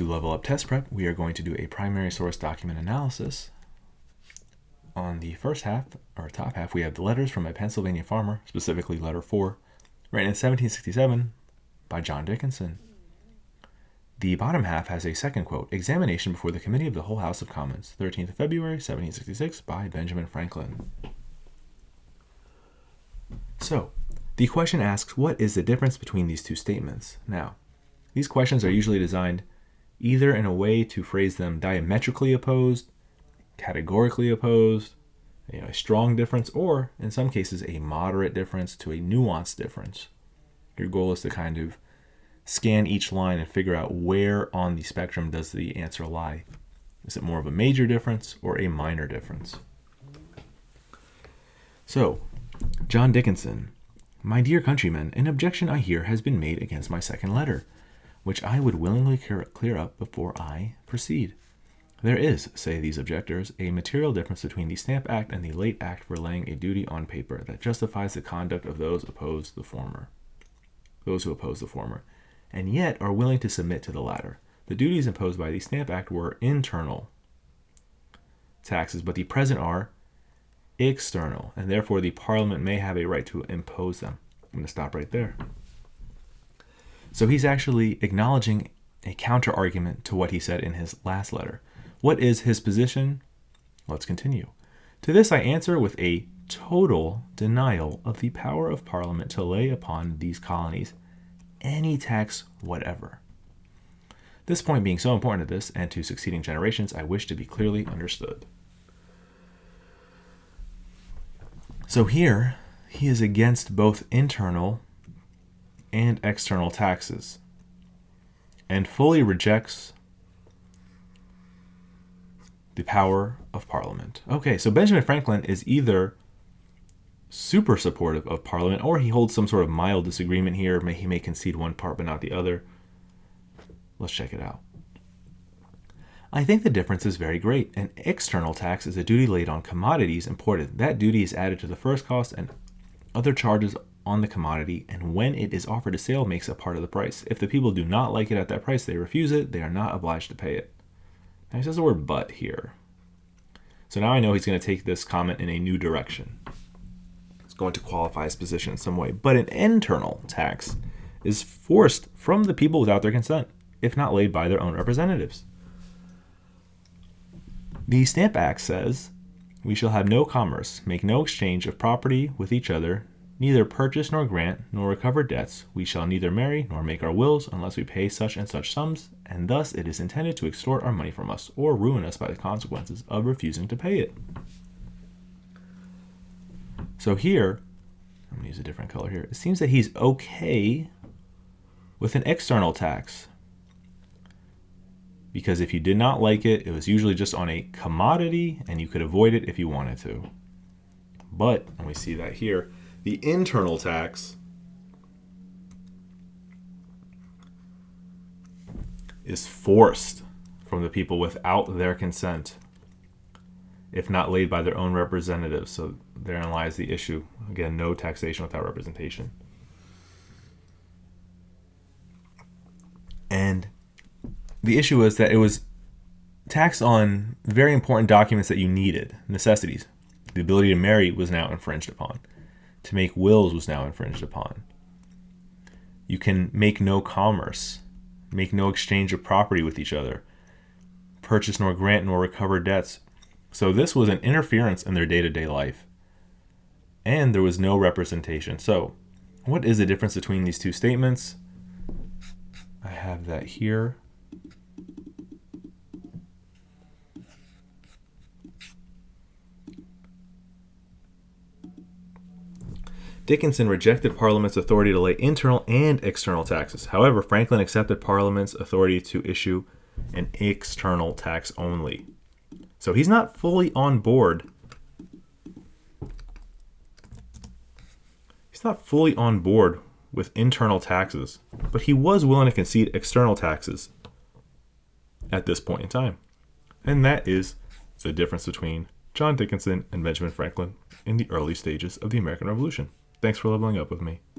to Level Up Test Prep, we are going to do a primary source document analysis. On the first half, or top half, we have the letters from a Pennsylvania farmer, specifically letter 4, written in 1767 by John Dickinson. The bottom half has a second quote, examination before the Committee of the Whole House of Commons, 13th of February, 1766, by Benjamin Franklin. So, the question asks, what is the difference between these two statements? Now, these questions are usually designed either in a way to phrase them diametrically opposed, categorically opposed, a strong difference, or in some cases a moderate difference to a nuanced difference. Your goal is to kind of scan each line and figure out where on the spectrum does the answer lie. Is it more of a major difference or a minor difference? So, John Dickinson, my dear countrymen, an objection I hear has been made against my second letter, which I would willingly clear up before I proceed. There is, say these objectors, a material difference between the Stamp Act and the late Act for laying a duty on paper that justifies the conduct of those who oppose the former, and yet are willing to submit to the latter. The duties imposed by the Stamp Act were internal taxes, but the present are external, and therefore the Parliament may have a right to impose them. I'm going to stop right there. So he's actually acknowledging a counter-argument to what he said in his last letter. What is his position? Let's continue. To this I answer with a total denial of the power of Parliament to lay upon these colonies any tax whatever. This point being so important to this and to succeeding generations, I wish to be clearly understood. So here, he is against both internal and external taxes, and fully rejects the power of Parliament. Okay, so Benjamin Franklin is either super supportive of Parliament, or he holds some sort of mild disagreement here. He may concede one part but not the other. Let's check it out. I think the difference is very great. An external tax is a duty laid on commodities imported. That duty is added to the first cost and other charges on the commodity, and when it is offered to sale, makes a part of the price. If the people do not like it at that price, they refuse it. They are not obliged to pay it. Now he says the word but here. So now I know he's going to take this comment in a new direction. He's going to qualify his position in some way. But an internal tax is forced from the people without their consent, if not laid by their own representatives. The Stamp Act says, we shall have no commerce, make no exchange of property with each other, neither purchase nor grant, nor recover debts. We shall neither marry nor make our wills unless we pay such and such sums, and thus it is intended to extort our money from us, or ruin us by the consequences of refusing to pay it. So here, I'm going to use a different color here. It seems that he's okay with an external tax, because if you did not like it, it was usually just on a commodity, and you could avoid it if you wanted to. But, and we see that here, the internal tax is forced from the people without their consent, if not laid by their own representatives. So therein lies the issue. Again, no taxation without representation. And the issue is that it was taxed on very important documents that you needed, necessities. The ability to marry was now infringed upon. To make wills was now infringed upon. You can make no commerce, make no exchange of property with each other, purchase nor grant nor recover debts. So this was an interference in their day-to-day life. And there was no representation. So what is the difference between these two statements? I have that here. Dickinson rejected Parliament's authority to lay internal and external taxes. However, Franklin accepted Parliament's authority to issue an external tax only. So he's not fully on board. He's not fully on board with internal taxes, but he was willing to concede external taxes at this point in time. And that is the difference between John Dickinson and Benjamin Franklin in the early stages of the American Revolution. Thanks for leveling up with me.